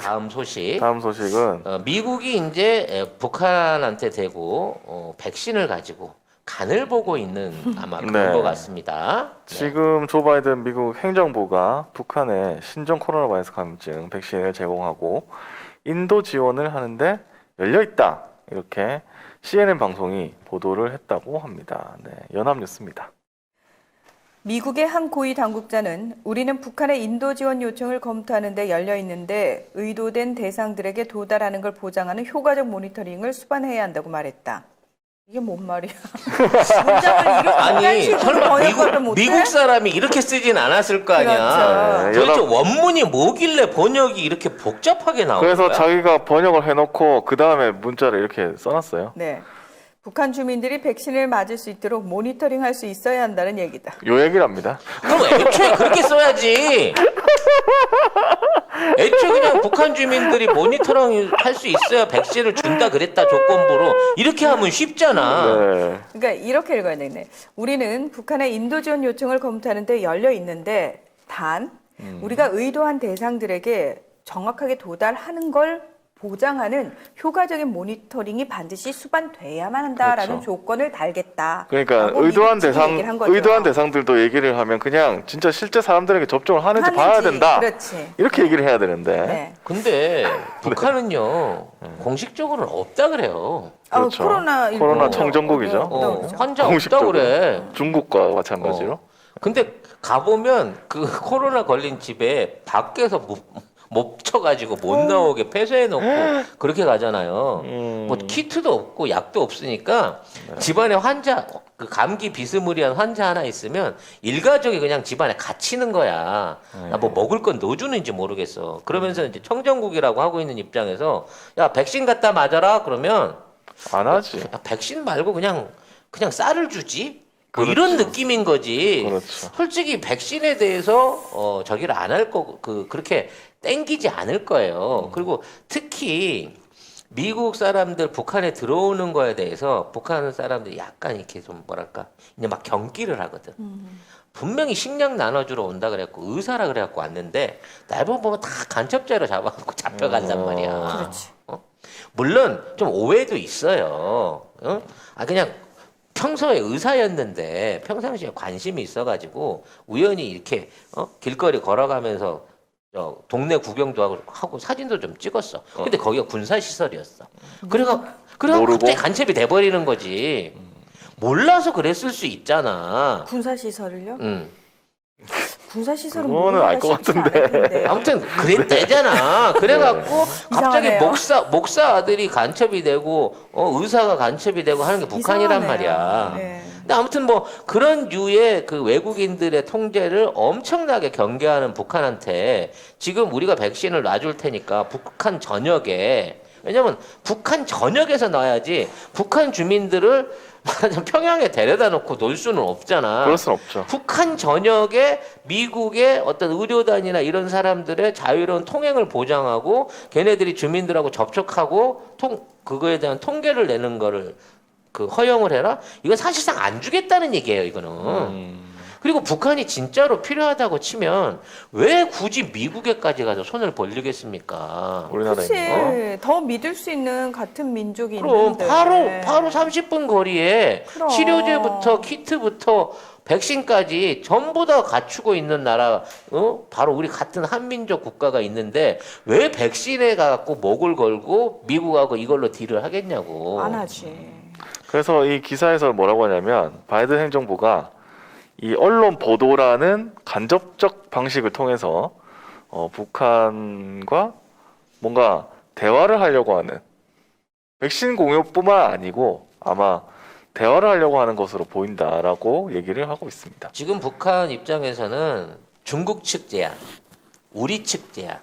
다음 소식. 다음 소식은 미국이 이제 북한한테 대고 백신을 가지고 간을 보고 있는 아마 그런 네. 것 같습니다. 네. 지금 조 바이든 미국 행정부가 북한에 신종 코로나 바이러스 감염증 백신을 제공하고 인도 지원을 하는데 열려 있다. 이렇게 CNN 방송이 보도를 했다고 합니다. 네, 연합뉴스입니다. 미국의 한 고위 당국자는 우리는 북한의 인도 지원 요청을 검토하는 데 열려 있는데 의도된 대상들에게 도달하는 걸 보장하는 효과적 모니터링을 수반해야 한다고 말했다. 이게 뭔 말이야? 문장을 이렇게 아니 식으로 설마 번역을 못해? 미국 사람이 이렇게 쓰진 않았을 거 아니야. 그렇죠. 도대체 원문이 뭐길래 번역이 이렇게 복잡하게 나오는 그래서 거야? 자기가 번역을 해놓고 그 다음에 문자를 이렇게 써놨어요. 네. 북한 주민들이 백신을 맞을 수 있도록 모니터링할 수 있어야 한다는 얘기다. 요 얘기를 합니다. 그럼 애초에 그렇게 써야지. 애초에 그냥 북한 주민들이 모니터링 할 수 있어야 백신을 준다 그랬다 조건부로 이렇게 하면 쉽잖아. 네. 그러니까 이렇게 읽어야 되네. 우리는 북한의 인도 지원 요청을 검토하는 데 열려 있는데 단 우리가 의도한 대상들에게 정확하게 도달하는 걸 보장하는 효과적인 모니터링이 반드시 수반돼야만 한다라는 그렇죠. 조건을 달겠다. 그러니까 라고 의도한 미국 측이 대상, 얘기를 한 거죠. 의도한 대상들도 얘기를 하면 그냥 진짜 실제 사람들에게 접종을 하는지 봐야 하는지, 된다. 그렇지. 이렇게 얘기를 해야 되는데. 네. 근데 북한은요 공식적으로는 없다 그래요. 그렇죠. 코로나 청정국이죠. 환자 없다 공식적으로. 그래. 중국과 마찬가지로. 근데 가보면 그 코로나 걸린 집에 밖에서 못 쳐가지고 못 나오게 폐쇄해놓고 그렇게 가잖아요. 뭐 키트도 없고 약도 없으니까 집안에 환자, 그 감기 비스무리한 환자 하나 있으면 일가족이 그냥 집안에 갇히는 거야. 나 뭐 먹을 건 넣어주는지 모르겠어. 그러면서 이제 청정국이라고 하고 있는 입장에서 야 백신 갖다 맞아라 그러면 안 하지. 야, 백신 말고 그냥 쌀을 주지? 뭐 그렇죠. 이런 느낌인 거지. 그렇죠. 솔직히 백신에 대해서 저기를 안 할 거 그렇게 땡기지 않을 거예요. 그리고 특히 미국 사람들 북한에 들어오는 거에 대해서 북한 사람들이 약간 이렇게 좀 뭐랄까 이제 막 경기를 하거든. 분명히 식량 나눠주러 온다 그래갖고 의사라 그래갖고 왔는데 날보 보면 다 간첩자로 잡아갖고 잡혀간단 말이야. 그렇지. 물론 좀 오해도 있어요. 그냥 평소에 의사였는데 평상시에 관심이 있어가지고 우연히 이렇게 길거리 걸어가면서 동네 구경도 하고 사진도 좀 찍었어. 근데 거기가 군사 시설이었어. 그래가 모르고? 갑자기 간첩이 돼버리는 거지. 몰라서 그랬을 수 있잖아. 군사시설을요? 응. 군사시설은 그거는 알 것 같은데. 아무튼 그랬대잖아. 그래갖고 갑자기 이상하네요. 목사 아들이 간첩이 되고 의사가 간첩이 되고 하는 게 북한이란 이상하네요. 말이야. 네. 근데 아무튼 뭐 그런 류의 그 외국인들의 통제를 엄청나게 경계하는 북한한테 지금 우리가 백신을 놔줄 테니까 북한 전역에 왜냐면 북한 전역에서 놔야지 북한 주민들을 말하자면 평양에 데려다 놓고 놀 수는 없잖아. 그럴 순 없죠. 북한 전역에 미국의 어떤 의료단이나 이런 사람들의 자유로운 통행을 보장하고 걔네들이 주민들하고 접촉하고 그거에 대한 통계를 내는 거를 허용을 해라? 이건 사실상 안 주겠다는 얘기예요, 이거는. 그리고 북한이 진짜로 필요하다고 치면 왜 굳이 미국에까지 가서 손을 벌리겠습니까? 그렇지. 우리나라에. 더 믿을 수 있는 같은 민족이 그럼 있는데. 바로 30분 거리에 그럼. 치료제부터 키트부터 백신까지 전부 다 갖추고 있는 나라, 바로 우리 같은 한민족 국가가 있는데 왜 백신에 갖고 목을 걸고 미국하고 이걸로 딜을 하겠냐고. 안 하지. 그래서 이 기사에서 뭐라고 하냐면 바이든 행정부가 이 언론 보도라는 간접적 방식을 통해서 북한과 뭔가 대화를 하려고 하는 백신 공유뿐만 아니고 아마 대화를 하려고 하는 것으로 보인다라고 얘기를 하고 있습니다. 지금 북한 입장에서는 중국 측 제안, 우리 측 제안,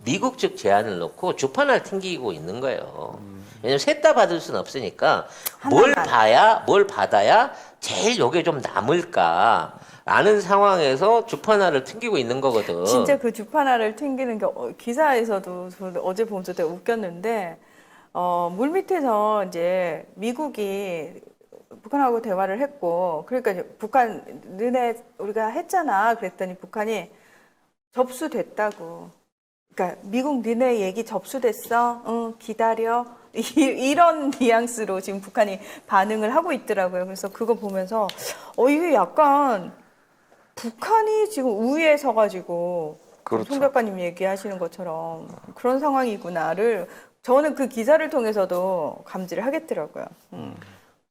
미국 측 제안을 놓고 주판을 튕기고 있는 거예요. 왜냐면 셋 다 받을 수는 없으니까 뭘 받아야 제일 요게 좀 남을까 라는 상황에서 주판화를 튕기고 있는 거거든. 진짜 그 주판화를 튕기는 게 기사에서도 저 어제 보면서 되게 웃겼는데 물밑에서 이제 미국이 북한하고 대화를 했고 그러니까 이제 북한 너네 우리가 했잖아 그랬더니 북한이 접수됐다고 그러니까 미국 니네 얘기 접수됐어? 응, 기다려. 이런 뉘앙스로 지금 북한이 반응을 하고 있더라고요. 그래서 그거 보면서 이게 약간 북한이 지금 우위에 서가지고 그렇죠. 송 작가님 얘기하시는 것처럼 그런 상황이구나를 저는 그 기사를 통해서도 감지를 하겠더라고요.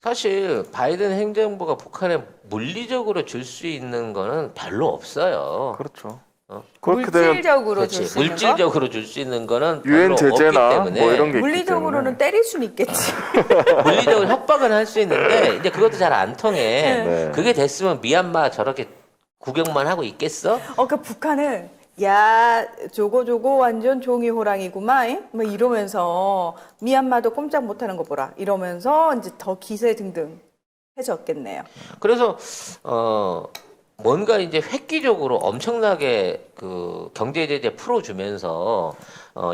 사실 바이든 행정부가 북한에 물리적으로 줄 수 있는 거는 별로 없어요. 그렇죠. 어. 그렇게 되면 물질적으로 그렇지. 줄 수 있는 거? 물질적으로 줄 수 있는 거는 유엔 별로 없기 제재나 때문에 뭐 이런 게 있기 물리적으로는 때문에. 때릴 수는 있겠지. 물리적으로 협박은 할 수 있는데 이제 그것도 잘 안 통해. 네. 그게 됐으면 미얀마 저렇게 구경만 하고 있겠어? 그 북한은 야 저거 완전 종이 호랑이구만 뭐 이러면서 미얀마도 꼼짝 못하는 거 보라 이러면서 이제 더 기세 등등 해졌겠네요. 그래서 뭔가 이제 획기적으로 엄청나게 그 경제 제재 풀어주면서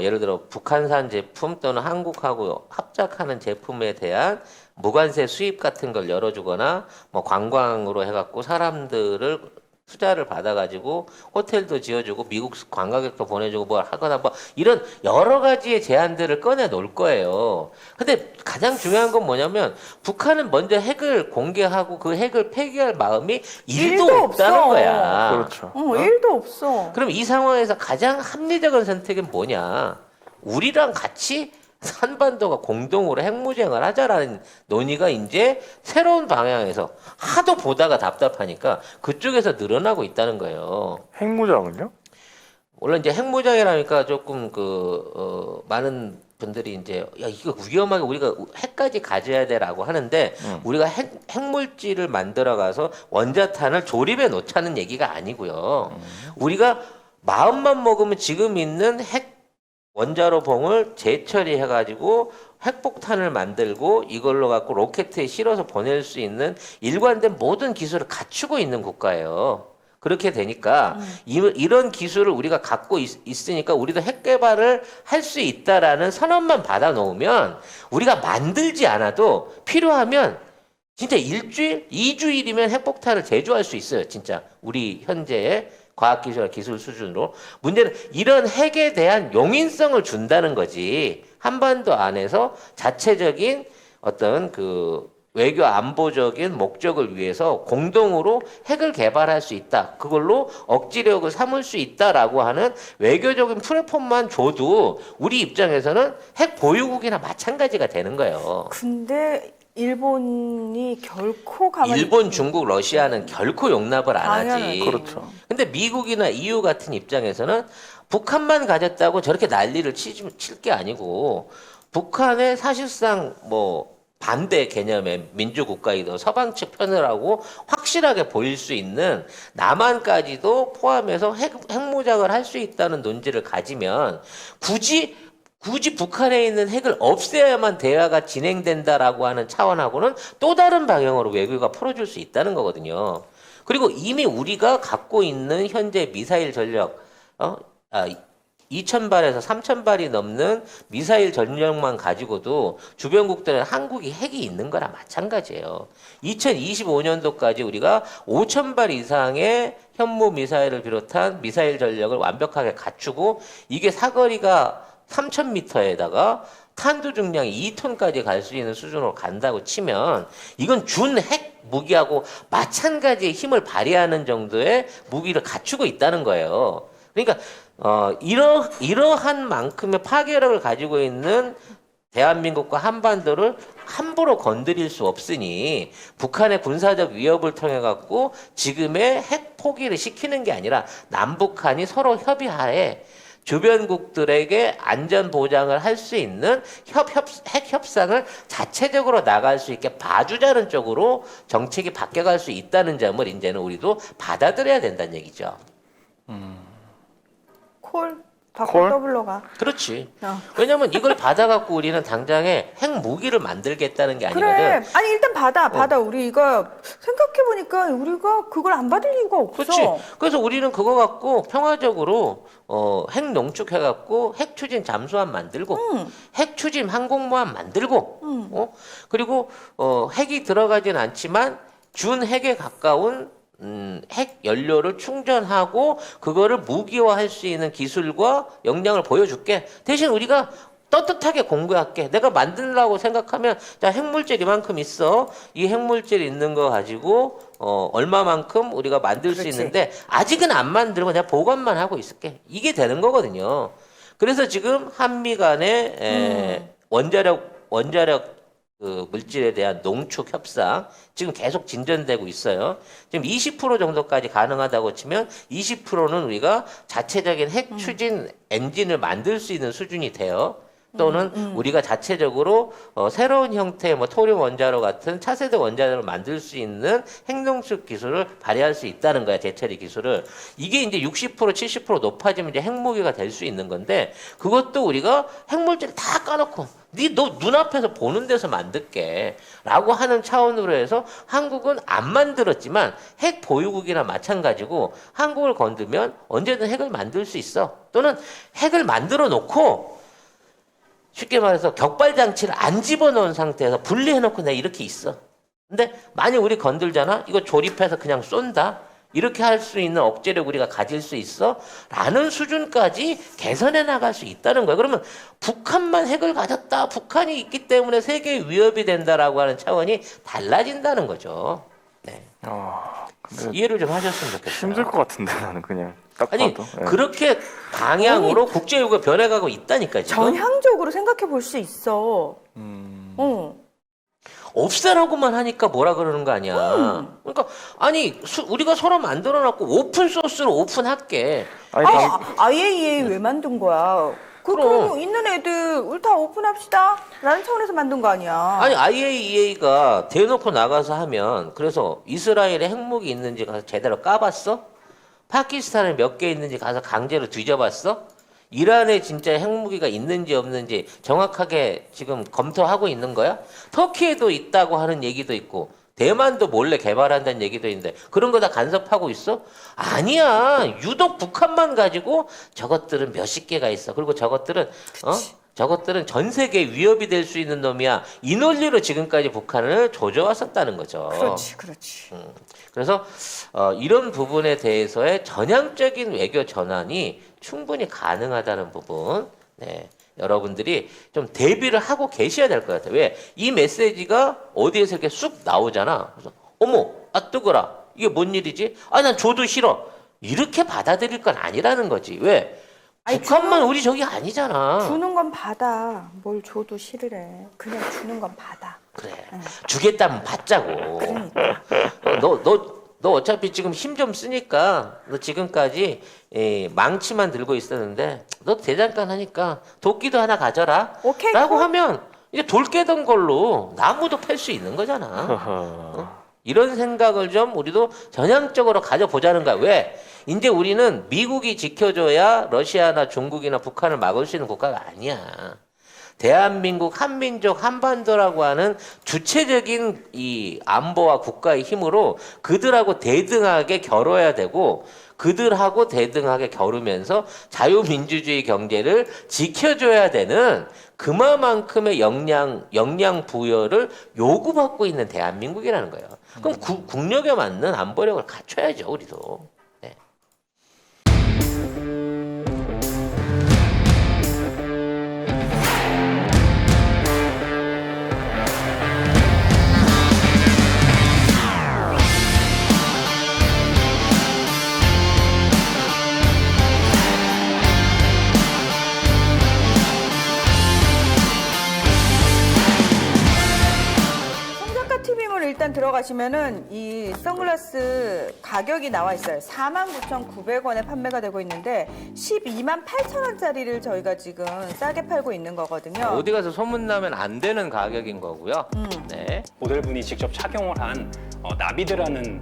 예를 들어 북한산 제품 또는 한국하고 합작하는 제품에 대한 무관세 수입 같은 걸 열어주거나 뭐 관광으로 해갖고 사람들을 투자를 받아가지고 호텔도 지어주고 미국 관광객도 보내주고 뭐 하거나 뭐 이런 여러 가지의 제안들을 꺼내 놓을 거예요. 근데 가장 중요한 건 뭐냐면 북한은 먼저 핵을 공개하고 그 핵을 폐기할 마음이 일도 없다는 없어. 거야. 그렇죠. 일도 없어. 그럼 이 상황에서 가장 합리적인 선택은 뭐냐? 우리랑 같이 한반도가 공동으로 핵무장을 하자라는 논의가 이제 새로운 방향에서 하도 보다가 답답하니까 그쪽에서 늘어나고 있다는 거예요. 핵무장은요? 물론 이제 핵무장이라니까 조금 많은 분들이 이제 야 이거 위험하게 우리가 핵까지 가져야 돼라고 하는데 우리가 핵물질을 만들어 가서 원자탄을 조립해 놓자는 얘기가 아니고요. 우리가 마음만 먹으면 지금 있는 핵 원자로 봉을 재처리해가지고 핵폭탄을 만들고 이걸로 갖고 로켓에 실어서 보낼 수 있는 일관된 모든 기술을 갖추고 있는 국가예요. 그렇게 되니까 이런 기술을 우리가 갖고 있으니까 우리도 핵 개발을 할 수 있다라는 선언만 받아 놓으면 우리가 만들지 않아도 필요하면 진짜 일주일, 2주일이면 핵폭탄을 제조할 수 있어요. 진짜 우리 현재의 과학기술과 기술 수준으로. 문제는 이런 핵에 대한 용인성을 준다는 거지. 한반도 안에서 자체적인 어떤 그 외교 안보적인 목적을 위해서 공동으로 핵을 개발할 수 있다. 그걸로 억지력을 삼을 수 있다라고 하는 외교적인 플랫폼만 줘도 우리 입장에서는 핵 보유국이나 마찬가지가 되는 거예요. 근데 일본이 결코 가만히 일본, 중국, 러시아는 결코 용납을 안 하지. 당연하지. 그렇죠. 근데 미국이나 EU 같은 입장에서는 북한만 가졌다고 저렇게 난리를 칠 게 아니고 북한의 사실상 뭐 반대 개념의 민주국가이든 서방 측 편을 하고 확실하게 보일 수 있는 남한까지도 포함해서 핵무장을 할 수 있다는 논지를 가지면 굳이 북한에 있는 핵을 없애야만 대화가 진행된다라고 하는 차원하고는 또 다른 방향으로 외교가 풀어줄 수 있다는 거거든요. 그리고 이미 우리가 갖고 있는 현재 미사일 전력, 2,000발에서 3,000발이 넘는 미사일 전력만 가지고도 주변국들은 한국이 핵이 있는 거랑 마찬가지예요. 2025년도까지 우리가 5,000발 이상의 현무 미사일을 비롯한 미사일 전력을 완벽하게 갖추고 이게 사거리가 3,000m에다가 탄두 중량이 2톤까지 갈 수 있는 수준으로 간다고 치면 이건 준 핵 무기하고 마찬가지의 힘을 발휘하는 정도의 무기를 갖추고 있다는 거예요. 그러니까 이러한 만큼의 파괴력을 가지고 있는 대한민국과 한반도를 함부로 건드릴 수 없으니 북한의 군사적 위협을 통해 갖고 지금의 핵 포기를 시키는 게 아니라 남북한이 서로 협의하에 주변국들에게 안전 보장을 할 수 있는 핵 협상을 자체적으로 나갈 수 있게 봐주자는 쪽으로 정책이 바뀌어갈 수 있다는 점을 이제는 우리도 받아들여야 된다는 얘기죠. 콜? 콜? 바꿔 더블로 가. 그렇지. 왜냐면 이걸 받아갖고 우리는 당장에 핵 무기를 만들겠다는 게 아니거든. 그래. 아니 일단 받아. 우리가 생각해보니까 우리가 그걸 안 받을 이유가 없어. 그렇지. 그래서 우리는 그거 갖고 평화적으로 핵 농축해갖고 핵 추진 잠수함 만들고 핵 추진 항공모함 만들고 그리고 핵이 들어가진 않지만 준 핵에 가까운 핵 연료를 충전하고 그거를 무기화할 수 있는 기술과 역량을 보여줄게. 대신 우리가 떳떳하게 공개할게. 내가 만들라고 생각하면 자, 핵물질 이만큼 있어. 이 핵물질 있는 거 가지고 얼마만큼 우리가 만들 수 그렇지. 있는데 아직은 안 만들고 내가 보관만 하고 있을게. 이게 되는 거거든요. 그래서 지금 한미 간의 원자력 그 물질에 대한 농축 협상 지금 계속 진전되고 있어요. 지금 20% 정도까지 가능하다고 치면 20%는 우리가 자체적인 핵 추진 엔진을 만들 수 있는 수준이 돼요. 또는 우리가 자체적으로 새로운 형태의 뭐 토륨 원자로 같은 차세대 원자로를 만들 수 있는 핵농축 기술을 발휘할 수 있다는 거야, 재처리 기술을. 이게 이제 60% 70% 높아지면 이제 핵무기가 될 수 있는 건데 그것도 우리가 핵물질 다 까놓고 너 눈앞에서 보는 데서 만들게 라고 하는 차원으로 해서 한국은 안 만들었지만 핵 보유국이나 마찬가지고 한국을 건들면 언제든 핵을 만들 수 있어. 또는 핵을 만들어 놓고 쉽게 말해서 격발 장치를 안 집어넣은 상태에서 분리해놓고 내가 이렇게 있어. 근데 만약 우리 건들잖아? 이거 조립해서 그냥 쏜다? 이렇게 할 수 있는 억제력 우리가 가질 수 있어? 라는 수준까지 개선해 나갈 수 있다는 거야. 그러면 북한만 핵을 가졌다. 북한이 있기 때문에 세계의 위협이 된다라고 하는 차원이 달라진다는 거죠. 네. 근데 이해를 좀 하셨으면 좋겠어요. 힘들 것 같은데 나는 그냥 딱 아니 봐도. 예. 그렇게 방향으로 국제요구가 변해가고 있다니까 지금. 전향적으로 생각해 볼 수 있어. 없애라고만 하니까 뭐라 그러는 거 아니야. 그러니까 아니 우리가 서로 만들어놨고 오픈 소스로 오픈할게. 아니 IAEA 왜 만든 거야? 그럼 있는 애들 우리 다 오픈합시다 라는 차원에서 만든 거 아니야. 아니 IAEA가 대놓고 나가서 하면 그래서 이스라엘에 핵무기 있는지 가서 제대로 까봤어? 파키스탄에 몇 개 있는지 가서 강제로 뒤져봤어? 이란에 진짜 핵무기가 있는지 없는지 정확하게 지금 검토하고 있는 거야? 터키에도 있다고 하는 얘기도 있고 대만도 몰래 개발한다는 얘기도 있는데 그런 거 다 간섭하고 있어? 아니야. 유독 북한만 가지고 저것들은 몇십 개가 있어. 그리고 저것들은 저것들은 전 세계 위협이 될 수 있는 놈이야. 이 논리로 지금까지 북한을 조져왔었다는 거죠. 그렇지. 그래서 이런 부분에 대해서의 전향적인 외교 전환이 충분히 가능하다는 부분, 네, 여러분들이 좀 대비를 하고 계셔야 될 것 같아요. 왜? 이 메시지가 어디에서 이렇게 쑥 나오잖아. 그래서 어머, 아 뜨거라. 이게 뭔 일이지? 아, 난 줘도 싫어. 이렇게 받아들일 건 아니라는 거지. 왜? 아니, 북한만 우리 적이 아니잖아. 주는 건 받아. 뭘 줘도 싫으래. 그냥 주는 건 받아. 그래. 주겠다면 받자고. 그러니까. 너 어차피 지금 힘 좀 쓰니까 너 지금까지 망치만 들고 있었는데 너 대장간 하니까 도끼도 하나 가져라. 오케이, 라고 콜. 하면 이제 돌 깨던 걸로 나무도 팰 수 있는 거잖아. 이런 생각을 좀 우리도 전향적으로 가져보자는 거야. 왜? 이제 우리는 미국이 지켜줘야 러시아나 중국이나 북한을 막을 수 있는 국가가 아니야. 대한민국, 한민족, 한반도라고 하는 주체적인 이 안보와 국가의 힘으로 그들하고 대등하게 겨뤄야 되고 그들하고 대등하게 겨루면서 자유민주주의 경제를 지켜줘야 되는 그만큼의 역량 부여를 요구받고 있는 대한민국이라는 거예요. 그럼 국력에 맞는 안보력을 갖춰야죠, 우리도. 네. 송작가 TV몰 일단 들어가시면은 이 선글라스 가격이 나와 있어요. 49,900원에 판매가 되고 있는데 128,000원짜리를 저희가 지금 싸게 팔고 있는 거거든요. 어디 가서 소문나면 안 되는 가격인 거고요. 네. 모델분이 직접 착용을 한 나비드라는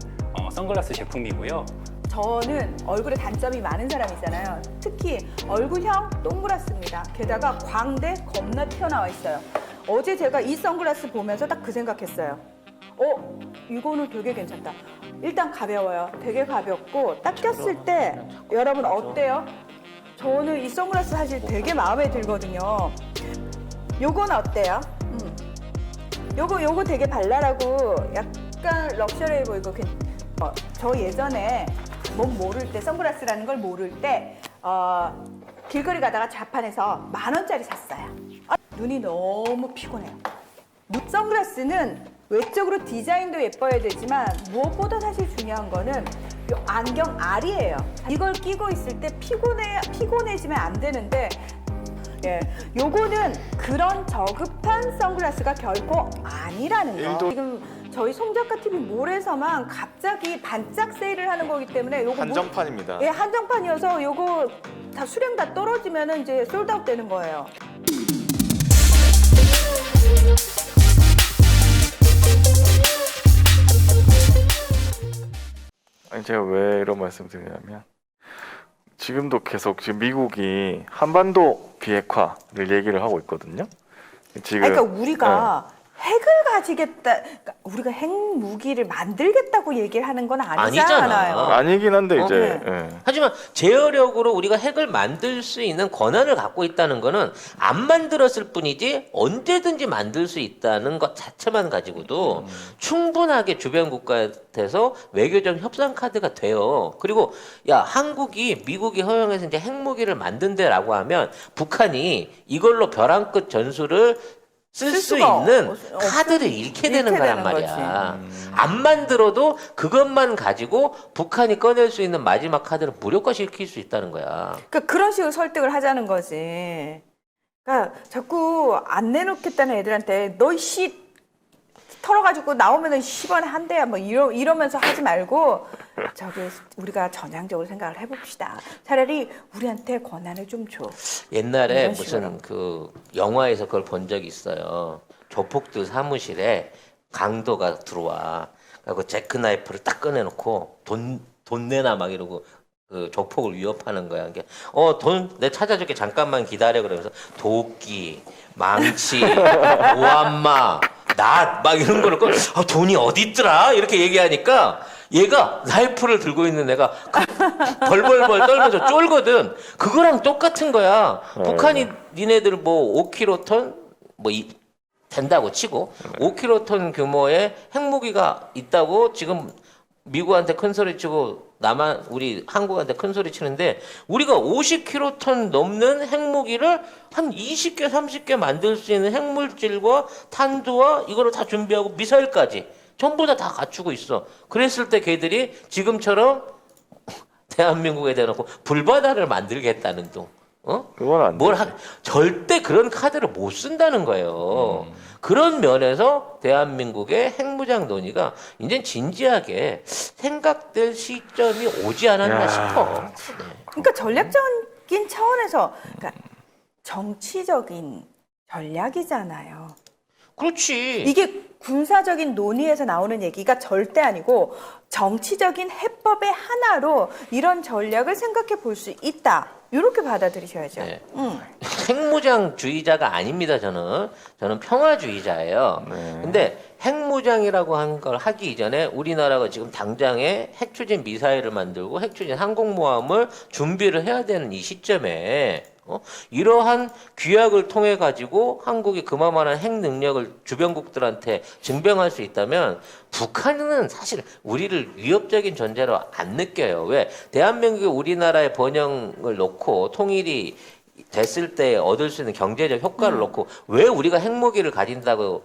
선글라스 제품이고요. 저는 얼굴에 단점이 많은 사람이잖아요. 특히 얼굴형 동그랗습니다. 게다가 광대 겁나 튀어나와 있어요. 어제 제가 이 선글라스 보면서 딱 그 생각했어요. 이거는 되게 괜찮다. 일단 가벼워요. 되게 가볍고 딱 꼈을 때 여러분 어때요? 저는 이 선글라스 사실 되게 마음에 들거든요. 요건 어때요? 요거 되게 발랄하고 약간 럭셔리해 보이고 저 예전에 몸 모를 때 선글라스라는 걸 모를 때 길거리 가다가 자판에서 10,000원짜리 샀어요. 눈이 너무 피곤해요. 선글라스는 외적으로 디자인도 예뻐야 되지만 무엇보다 사실 중요한 거는 요 안경 알이에요. 이걸 끼고 있을 때 피곤해지면 안 되는데 예, 요거는 그런 저급한 선글라스가 결코 아니라는 거. 지금 저희 송작가 TV 몰에서만 갑자기 반짝 세일을 하는 거기 때문에 요거 한정판입니다. 예, 한정판이어서 요거 다 수량 다 떨어지면은 이제 솔드아웃 되는 거예요. 아니 제가 왜 이런 말씀 드리냐면 지금도 계속 지금 미국이 한반도 비핵화를 얘기를 하고 있거든요. 지금 그러니까 우리가 핵을 가지겠다, 그러니까 우리가 핵 무기를 만들겠다고 얘기를 하는 건 아니잖아요. 아니긴 한데 이제 네. 예. 하지만 제어력으로 우리가 핵을 만들 수 있는 권한을 갖고 있다는 거는 안 만들었을 뿐이지 언제든지 만들 수 있다는 것 자체만 가지고도 충분하게 주변 국가한테서 외교적 협상 카드가 돼요. 그리고 야, 한국이 미국이 허용해서 이제 핵무기를 만든다라고 하면 북한이 이걸로 벼랑 끝 전술을 쓸 수 수가 있는 없- 카드를 잃게 되는 잃게 거란 되는 말이야. 안 만들어도 그것만 가지고 북한이 꺼낼 수 있는 마지막 카드를 무력화시킬 수 있다는 거야. 그러니까 그런 식으로 설득을 하자는 거지. 그러니까 자꾸 안 내놓겠다는 애들한테 너 씨 털어가지고 나오면은 10원에 한 대야 뭐 이러면서 하지 말고 저기 우리가 전향적으로 생각을 해봅시다. 차라리 우리한테 권한을 좀 줘. 옛날에 이런 무슨 식으로. 그 영화에서 그걸 본 적이 있어요. 조폭들 사무실에 강도가 들어와. 그리고 제크 나이프를 딱 꺼내놓고 돈 내놔 막 이러고 그 조폭을 위협하는 거야. 이게 돈 내 찾아줄게 잠깐만 기다려 그러면서 도끼, 망치, 오한마, 낫 막 이런 거를 돈이 어디 있더라 이렇게 얘기하니까 얘가 나이프를 들고 있는 애가 벌벌벌 떨면서 쫄거든. 그거랑 똑같은 거야. 북한이 니네들 뭐 5킬로톤 뭐 된다고 치고 5킬로톤 규모의 핵무기가 있다고 지금 미국한테 큰 소리 치고 우리 한국한테 큰 소리 치는데 우리가 50킬로톤 넘는 핵무기를 한 20개, 30개 만들 수 있는 핵물질과 탄두와 이거를 다 준비하고 미사일까지 전부 다 갖추고 있어. 그랬을 때 걔들이 지금처럼 대한민국에 대놓고 불바다를 만들겠다는 또 그건 안 돼. 절대 그런 카드를 못 쓴다는 거예요. 그런 면에서 대한민국의 핵무장 논의가 이제 진지하게 생각될 시점이 오지 않았나 야, 싶어. 네. 그러니까 전략적인 차원에서 그러니까 정치적인 전략이잖아요. 그렇지. 이게 군사적인 논의에서 나오는 얘기가 절대 아니고 정치적인 해법의 하나로 이런 전략을 생각해 볼 수 있다. 이렇게 받아들이셔야죠. 네. 핵무장주의자가 아닙니다. 저는 평화주의자예요. 네. 근데 핵무장이라고 한 걸 하기 이전에 우리나라가 지금 당장에 핵추진 미사일을 만들고 핵추진 항공모함을 준비를 해야 되는 이 시점에 이러한 규약을 통해 가지고 한국이 그만한 핵 능력을 주변국들한테 증명할 수 있다면 북한은 사실 우리를 위협적인 존재로 안 느껴요. 왜? 대한민국이 우리나라의 번영을 놓고 통일이 됐을 때 얻을 수 있는 경제적 효과를 놓고 왜 우리가 핵무기를 가진다고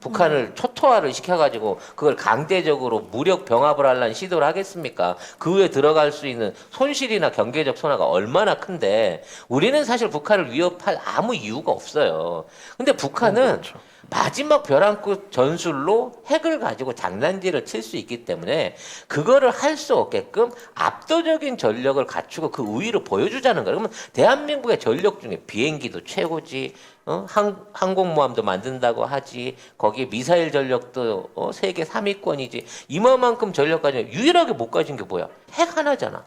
북한을 초토화를 시켜가지고 그걸 강제적으로 무력 병합을 하려는 시도를 하겠습니까? 그 후에 들어갈 수 있는 손실이나 경제적 손해가 얼마나 큰데 우리는 사실 북한을 위협할 아무 이유가 없어요. 근데 북한은 그렇죠. 마지막 벼랑 끝 전술로 핵을 가지고 장난질을 칠 수 있기 때문에 그거를 할 수 없게끔 압도적인 전력을 갖추고 그 우위를 보여주자는 거예요. 그러면 대한민국의 전력 중에 비행기도 최고지, 항공모함도 만든다고 하지, 거기에 미사일 전력도 세계 3위권이지. 이만큼 전력 가지고 유일하게 못 가진 게 뭐야? 핵 하나잖아.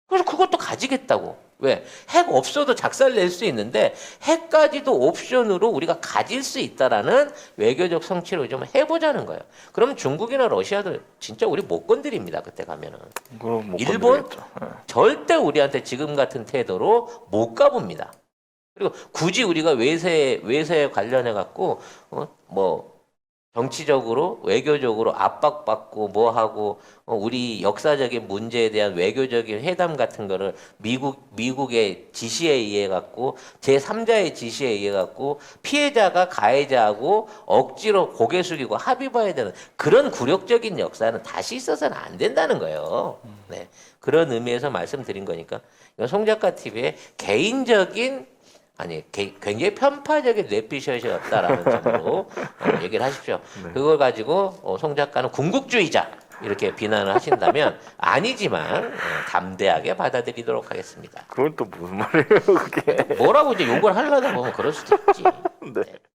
그래서 그것도 가지겠다고. 왜? 핵 없어도 작살낼 수 있는데 핵까지도 옵션으로 우리가 가질 수 있다라는 외교적 성취를 좀 해보자는 거예요. 그럼 중국이나 러시아도 진짜 우리 못 건드립니다. 그때 가면은. 그럼 못 일본 건드리겠죠. 예. 절대 우리한테 지금 같은 태도로 못 가봅니다. 그리고 굳이 우리가 외세에 관련해 갖고 뭐 정치적으로 외교적으로 압박받고 뭐하고 우리 역사적인 문제에 대한 외교적인 회담 같은 거를 미국의 지시에 의해 갖고 제3자의 지시에 의해 갖고 피해자가 가해자하고 억지로 고개 숙이고 합의 봐야 되는 그런 굴욕적인 역사는 다시 있어서는 안 된다는 거예요. 네. 그런 의미에서 말씀드린 거니까 이건 송 작가 TV의 개인적인 굉장히 편파적인 뇌피셜이었다라는 점으로 얘기를 하십시오. 그걸 가지고 송 작가는 궁극주의자 이렇게 비난을 하신다면 아니지만 담대하게 받아들이도록 하겠습니다. 그건 또 무슨 말이에요, 그게? 뭐라고 이제 욕을 하려다 보면 그럴 수도 있지. 네.